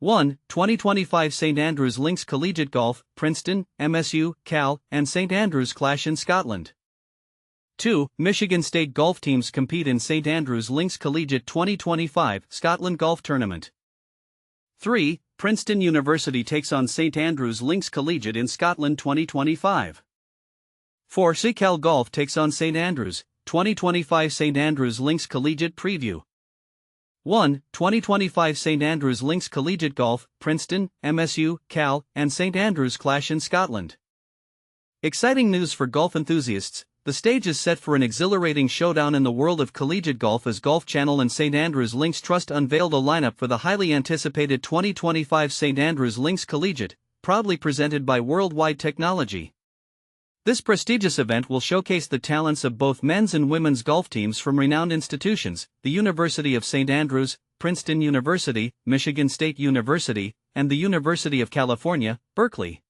1. 2025 St Andrews Links Collegiate Golf, Princeton, MSU, Cal, and St Andrews clash in Scotland. 2. Michigan State golf teams compete in St Andrews Links Collegiate 2025 Scotland Golf Tournament. 3. Princeton University takes on St Andrews Links Collegiate in Scotland 2025. 4. Cal Golf takes on St Andrews, 2025 St Andrews Links Collegiate Preview. 1. 2025 St Andrews Links Collegiate Golf, Princeton, MSU, Cal, and St Andrews clash in Scotland. Exciting news for golf enthusiasts. The stage is set for an exhilarating showdown in the world of collegiate golf as Golf Channel and St Andrews Links Trust unveiled a lineup for the highly anticipated 2025 St Andrews Links Collegiate, proudly presented by Worldwide Technology. This prestigious event will showcase the talents of both men's and women's golf teams from renowned institutions, the University of St Andrews, Princeton University, Michigan State University, and the University of California, Berkeley.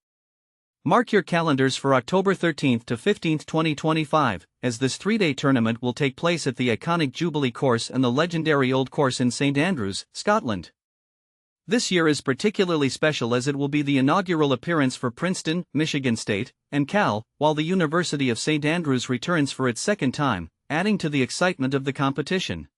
Mark your calendars for October 13 to 15, 2025, as this three-day tournament will take place at the iconic Jubilee course and the legendary Old Course in St Andrews, Scotland. This year is particularly special as it will be the inaugural appearance for Princeton, Michigan State, and Cal, while the University of St Andrews returns for its second time, adding to the excitement of the competition.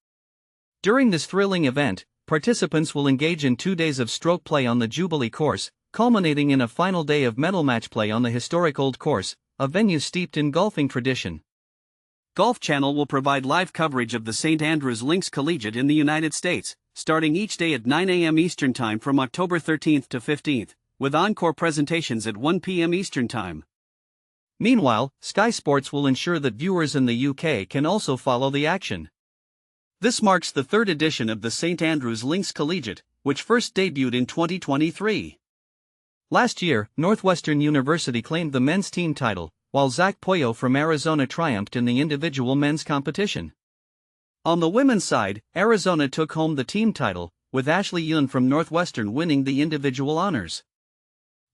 During this thrilling event, participants will engage in 2 days of stroke play on the Jubilee course, culminating in a final day of medal match play on the historic Old Course, a venue steeped in golfing tradition. Golf Channel will provide live coverage of the St Andrews Links Collegiate in the United States, starting each day at 9 a.m. Eastern Time from October 13 to 15, with encore presentations at 1 p.m. Eastern Time. Meanwhile, Sky Sports will ensure that viewers in the UK can also follow the action. This marks the third edition of the St Andrews Links Collegiate, which first debuted in 2023. Last year, Northwestern University claimed the men's team title, while Zach Poyo from Arizona triumphed in the individual men's competition. On the women's side, Arizona took home the team title, with Ashley Yun from Northwestern winning the individual honors.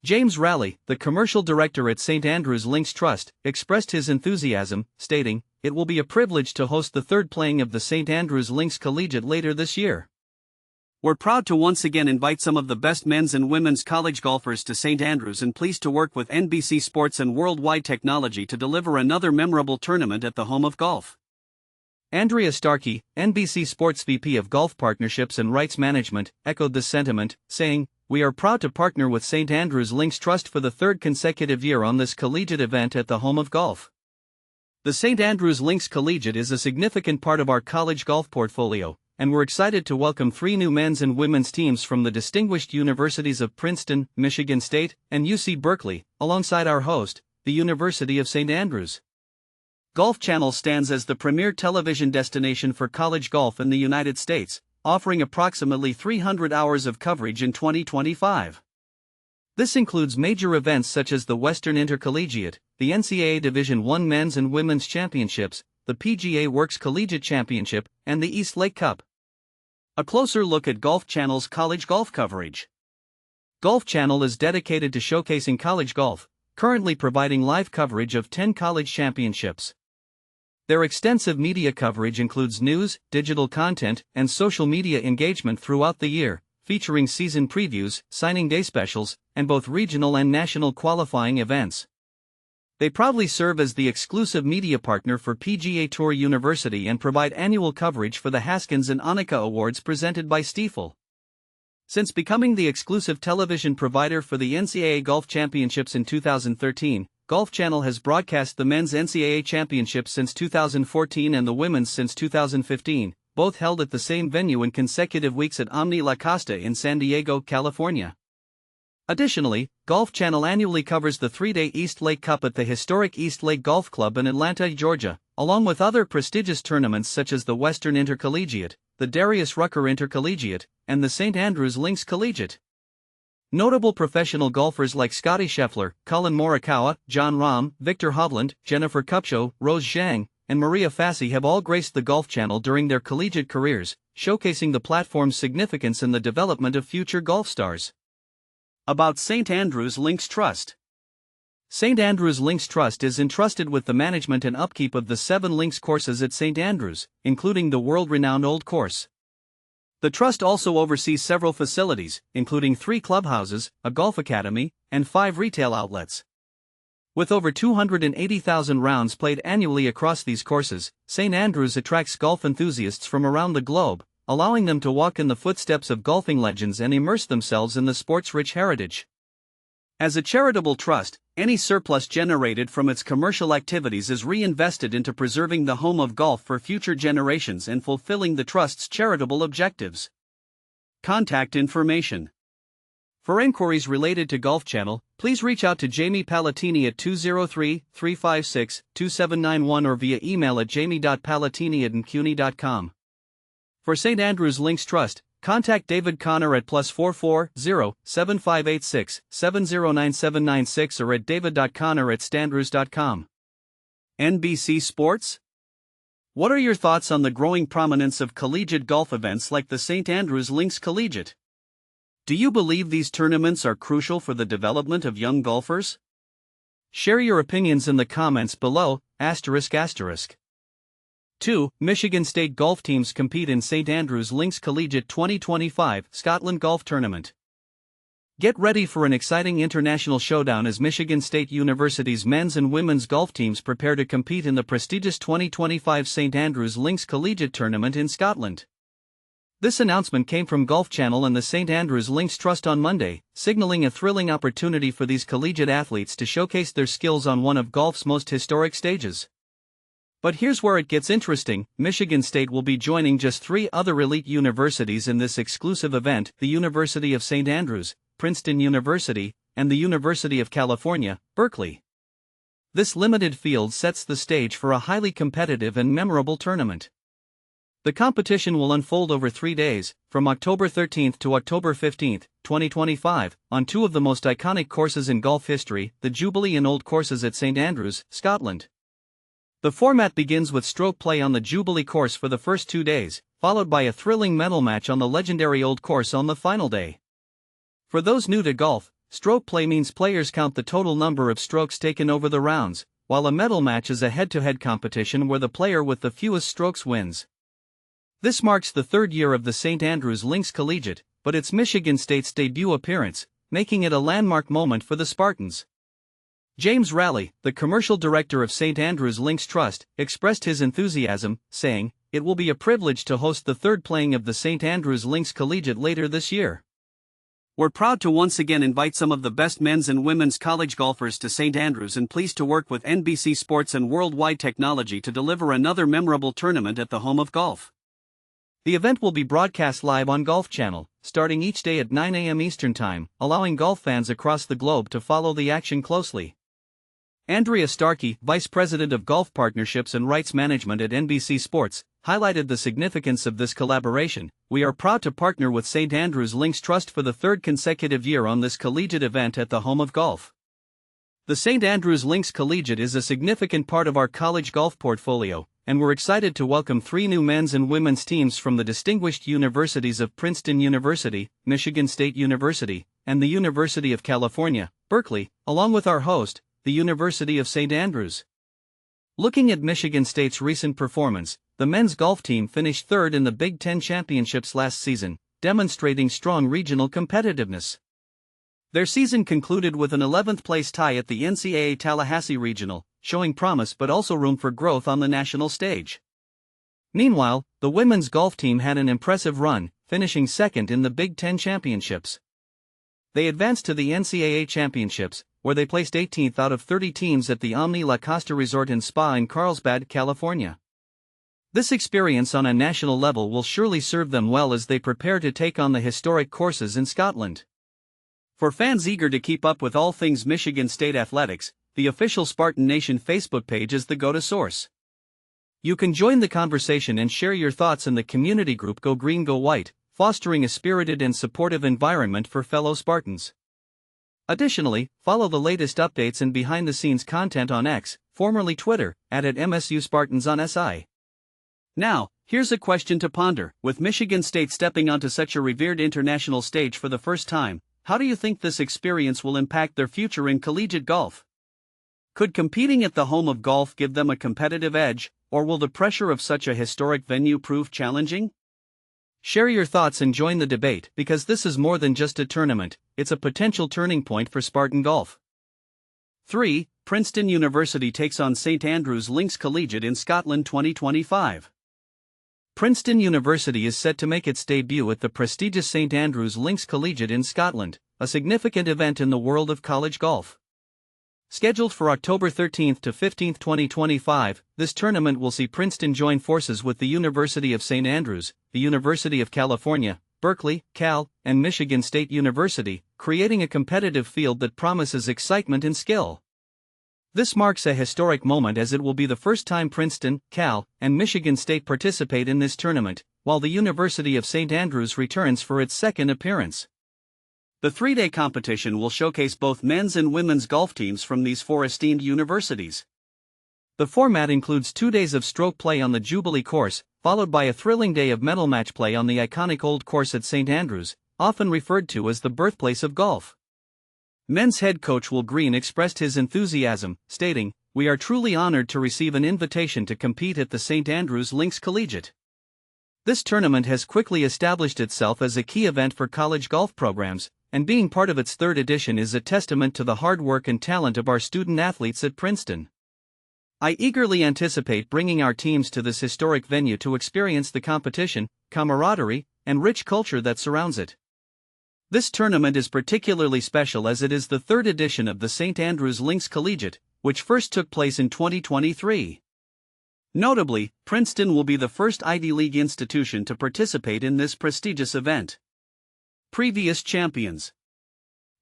James Raleigh, the commercial director at St Andrews Links Trust, expressed his enthusiasm, stating, "It will be a privilege to host the third playing of the St Andrews Links Collegiate later this year. We're proud to once again invite some of the best men's and women's college golfers to St Andrews and pleased to work with NBC Sports and Worldwide Technology to deliver another memorable tournament at the home of golf." Andrea Starkey, NBC Sports VP of Golf Partnerships and Rights Management, echoed this sentiment, saying, "We are proud to partner with St Andrews Links Trust for the third consecutive year on this collegiate event at the home of golf. The St Andrews Links Collegiate is a significant part of our college golf portfolio, and we're excited to welcome 3 new men's and women's teams from the distinguished universities of Princeton, Michigan State, and UC Berkeley, alongside our host, the University of St Andrews. Golf Channel stands as the premier television destination for college golf in the United States, offering approximately 300 hours of coverage in 2025. This includes major events such as the Western Intercollegiate, the NCAA Division I Men's and Women's Championships, the PGA Works Collegiate Championship, and the East Lake Cup. A closer look at Golf Channel's college golf coverage. Golf Channel is dedicated to showcasing college golf, currently providing live coverage of 10 college championships. Their extensive media coverage includes news, digital content, and social media engagement throughout the year, featuring season previews, signing day specials, and both regional and national qualifying events. They proudly serve as the exclusive media partner for PGA Tour University and provide annual coverage for the Haskins and Annika Awards presented by Stifel. Since becoming the exclusive television provider for the NCAA Golf Championships in 2013, Golf Channel has broadcast the men's NCAA Championships since 2014 and the women's since 2015, both held at the same venue in consecutive weeks at Omni La Costa in San Diego, California. Additionally, Golf Channel annually covers the 3-day East Lake Cup at the historic East Lake Golf Club in Atlanta, Georgia, along with other prestigious tournaments such as the Western Intercollegiate, the Darius Rucker Intercollegiate, and the St Andrews Links Collegiate. Notable professional golfers like Scottie Scheffler, Colin Morikawa, Jon Rahm, Victor Hovland, Jennifer Kupcho, Rose Zhang, and Maria Fassi have all graced the Golf Channel during their collegiate careers, showcasing the platform's significance in the development of future golf stars. About St Andrews Links Trust. St Andrews Links Trust is entrusted with the management and upkeep of the 7 links courses at St Andrews, including the world-renowned Old Course. The trust also oversees several facilities, including 3 clubhouses, a golf academy, and 5 retail outlets. With over 280,000 rounds played annually across these courses, St. Andrews attracts golf enthusiasts from around the globe, allowing them to walk in the footsteps of golfing legends and immerse themselves in the sport's rich heritage. As a charitable trust, any surplus generated from its commercial activities is reinvested into preserving the home of golf for future generations and fulfilling the trust's charitable objectives. Contact information. For inquiries related to Golf Channel, please reach out to Jamie Palatini at 203-356-2791 or via email at jamie.palatini@mcuny.com. For St. Andrews Links Trust, contact David Connor at +440 7586 709796 or at david.connor@standrews.com. NBC Sports? What are your thoughts on the growing prominence of collegiate golf events like the St. Andrews Links Collegiate? Do you believe these tournaments are crucial for the development of young golfers? Share your opinions in the comments below. ***. 2. Michigan State golf teams compete in St. Andrews Links Collegiate 2025 Scotland Golf Tournament. Get ready for an exciting international showdown as Michigan State University's men's and women's golf teams prepare to compete in the prestigious 2025 St. Andrews Links Collegiate Tournament in Scotland. This announcement came from Golf Channel and the St. Andrews Links Trust on Monday, signaling a thrilling opportunity for these collegiate athletes to showcase their skills on one of golf's most historic stages. But here's where it gets interesting. Michigan State will be joining just 3 other elite universities in this exclusive event: the University of St. Andrews, Princeton University, and the University of California, Berkeley. This limited field sets the stage for a highly competitive and memorable tournament. The competition will unfold over 3 days, from October 13 to October 15, 2025, on 2 of the most iconic courses in golf history, the Jubilee and Old courses at St. Andrews, Scotland. The format begins with stroke play on the Jubilee course for the first 2 days, followed by a thrilling medal match on the legendary Old course on the final day. For those new to golf, stroke play means players count the total number of strokes taken over the rounds, while a medal match is a head-to-head competition where the player with the fewest strokes wins. This marks the 3rd year of the St. Andrews Links Collegiate, but it's Michigan State's debut appearance, making it a landmark moment for the Spartans. James Raleigh, the commercial director of St. Andrews Links Trust, expressed his enthusiasm, saying, "It will be a privilege to host the 3rd playing of the St. Andrews Links Collegiate later this year. We're proud to once again invite some of the best men's and women's college golfers to St. Andrews and pleased to work with NBC Sports and Worldwide Technology to deliver another memorable tournament at the home of golf." The event will be broadcast live on Golf Channel, starting each day at 9 a.m. Eastern Time, allowing golf fans across the globe to follow the action closely. Andrea Starkey, Vice President of Golf Partnerships and Rights Management at NBC Sports, highlighted the significance of this collaboration. "We are proud to partner with St. Andrews Links Trust for the 3rd consecutive year on this collegiate event at the home of golf. The St. Andrews Links Collegiate is a significant part of our college golf portfolio, and we're excited to welcome 3 new men's and women's teams from the distinguished universities of Princeton University, Michigan State University, and the University of California, Berkeley, along with our host, the University of St. Andrews." Looking at Michigan State's recent performance, the men's golf team finished 3rd in the Big Ten Championships last season, demonstrating strong regional competitiveness. Their season concluded with an 11th place tie at the NCAA Tallahassee Regional, showing promise but also room for growth on the national stage. Meanwhile, the women's golf team had an impressive run, finishing 2nd in the Big Ten Championships. They advanced to the NCAA Championships, where they placed 18th out of 30 teams at the Omni La Costa Resort and Spa in Carlsbad, California. This experience on a national level will surely serve them well as they prepare to take on the historic courses in Scotland. For fans eager to keep up with all things Michigan State athletics, the official Spartan Nation Facebook page is the go-to source. You can join the conversation and share your thoughts in the community group Go Green Go White, fostering a spirited and supportive environment for fellow Spartans. Additionally, follow the latest updates and behind-the-scenes content on X, formerly Twitter, at MSU Spartans on SI. Now, here's a question to ponder. With Michigan State stepping onto such a revered international stage for the first time, how do you think this experience will impact their future in collegiate golf? Could competing at the home of golf give them a competitive edge, or will the pressure of such a historic venue prove challenging? Share your thoughts and join the debate, because this is more than just a tournament, it's a potential turning point for Spartan golf. 3. Princeton University takes on St Andrews Links Collegiate in Scotland 2025. Princeton University is set to make its debut at the prestigious St Andrews Links Collegiate in Scotland, a significant event in the world of college golf. Scheduled for October 13 to 15, 2025, this tournament will see Princeton join forces with the University of St Andrews, the University of California, Berkeley, Cal, and Michigan State University, creating a competitive field that promises excitement and skill. This marks a historic moment as it will be the first time Princeton, Cal, and Michigan State participate in this tournament, while the University of St Andrews returns for its second appearance. The three-day competition will showcase both men's and women's golf teams from these four esteemed universities. The format includes 2 days of stroke play on the Jubilee course, followed by a thrilling day of medal match play on the iconic Old Course at St Andrews, often referred to as the birthplace of golf. Men's head coach Will Green expressed his enthusiasm, stating, "We are truly honored to receive an invitation to compete at the St Andrews Links Collegiate. This tournament has quickly established itself as a key event for college golf programs, and being part of its third edition is a testament to the hard work and talent of our student athletes at Princeton. I eagerly anticipate bringing our teams to this historic venue to experience the competition, camaraderie, and rich culture that surrounds it." This tournament is particularly special as it is the third edition of the St Andrews Links Collegiate, which first took place in 2023. Notably, Princeton will be the first Ivy League institution to participate in this prestigious event. Previous champions: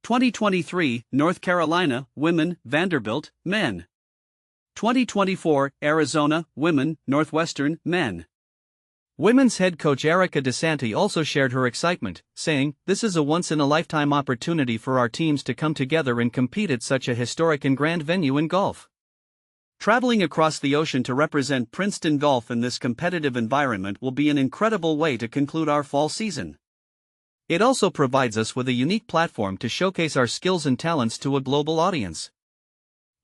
2023, North Carolina, women, Vanderbilt, men. 2024, Arizona, women, Northwestern, men. Women's head coach Erica DeSanti also shared her excitement, saying, "This is a once-in-a-lifetime opportunity for our teams to come together and compete at such a historic and grand venue in golf. Traveling across the ocean to represent Princeton golf in this competitive environment will be an incredible way to conclude our fall season. It also provides us with a unique platform to showcase our skills and talents to a global audience.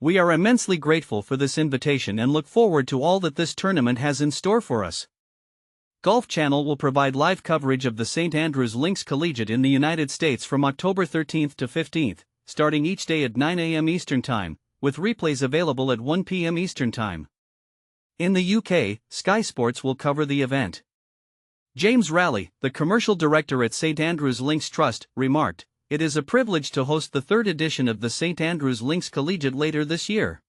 We are immensely grateful for this invitation and look forward to all that this tournament has in store for us." Golf Channel will provide live coverage of the St Andrews Links Collegiate in the United States from October 13 to 15, starting each day at 9 a.m. Eastern Time, with replays available at 1 p.m. Eastern Time. In the UK, Sky Sports will cover the event. James Rowley, the commercial director at St Andrews Links Trust, remarked, "It is a privilege to host the third edition of the St Andrews Links Collegiate later this year.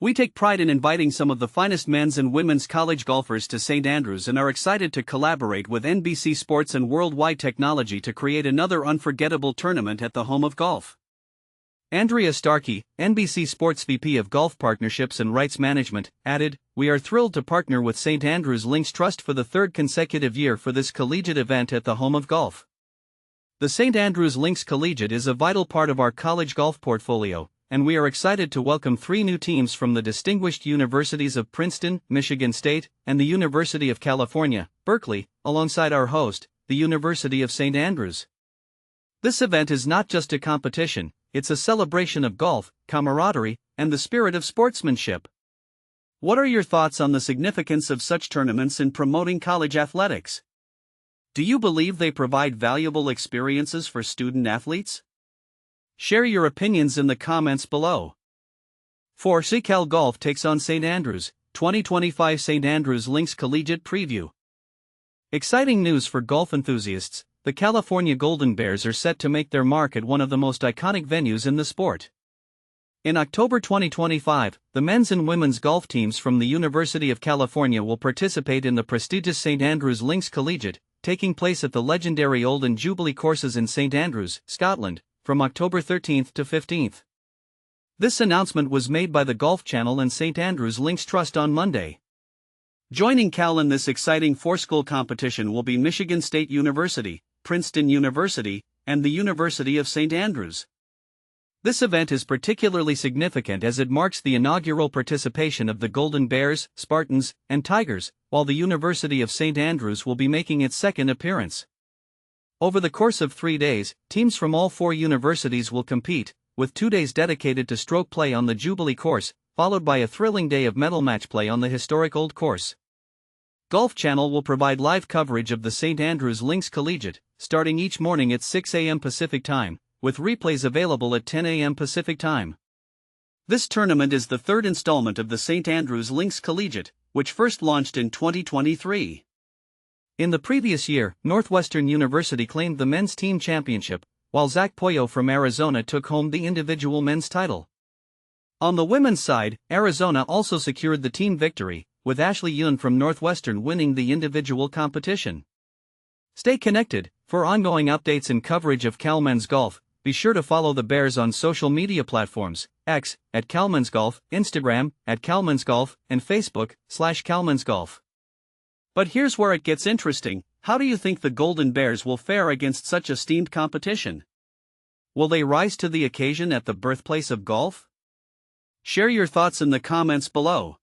We take pride in inviting some of the finest men's and women's college golfers to St Andrews and are excited to collaborate with NBC Sports and Worldwide Technology to create another unforgettable tournament at the home of golf." Andrea Starkey, NBC Sports VP of Golf Partnerships and Rights Management, added, "We are thrilled to partner with St Andrews Links Trust for the third consecutive year for this collegiate event at the home of golf. The St Andrews Links Collegiate is a vital part of our college golf portfolio, and we are excited to welcome 3 new teams from the distinguished universities of Princeton, Michigan State, and the University of California, Berkeley, alongside our host, the University of St Andrews. This event is not just a competition, it's a celebration of golf, camaraderie, and the spirit of sportsmanship. What are your thoughts on the significance of such tournaments in promoting college athletics? Do you believe they provide valuable experiences for student athletes? Share your opinions in the comments below. 4. Cal Golf takes on St Andrews, 2025 St Andrews Links Collegiate Preview. Exciting news for golf enthusiasts. The California Golden Bears are set to make their mark at one of the most iconic venues in the sport. In October 2025, the men's and women's golf teams from the University of California will participate in the prestigious St Andrews Links Collegiate, taking place at the legendary Old and Jubilee courses in St Andrews, Scotland, from October 13 to 15. This announcement was made by the Golf Channel and St Andrews Links Trust on Monday. Joining Cal in this exciting four-school competition will be Michigan State University, Princeton University, and the University of St Andrews. This event is particularly significant as it marks the inaugural participation of the Golden Bears, Spartans, and Tigers, while the University of St Andrews will be making its second appearance. Over the course of 3 days, teams from all 4 universities will compete, with 2 days dedicated to stroke play on the Jubilee course, followed by a thrilling day of medal match play on the historic Old Course. Golf Channel will provide live coverage of the St. Andrews Links Collegiate, starting each morning at 6 a.m. Pacific Time, with replays available at 10 a.m. Pacific Time. This tournament is the third installment of the St. Andrews Links Collegiate, which first launched in 2023. In the previous year, Northwestern University claimed the men's team championship, while Zach Pollo from Arizona took home the individual men's title. On the women's side, Arizona also secured the team victory, with Ashley Yun from Northwestern winning the individual competition. Stay connected. For ongoing updates and coverage of Cal Men's Golf, be sure to follow the Bears on social media platforms, X, @CalMen'sGolf, Instagram, @CalMen'sGolf, and Facebook, /CalMen'sGolf. But here's where it gets interesting. How do you think the Golden Bears will fare against such esteemed competition? Will they rise to the occasion at the birthplace of golf? Share your thoughts in the comments below.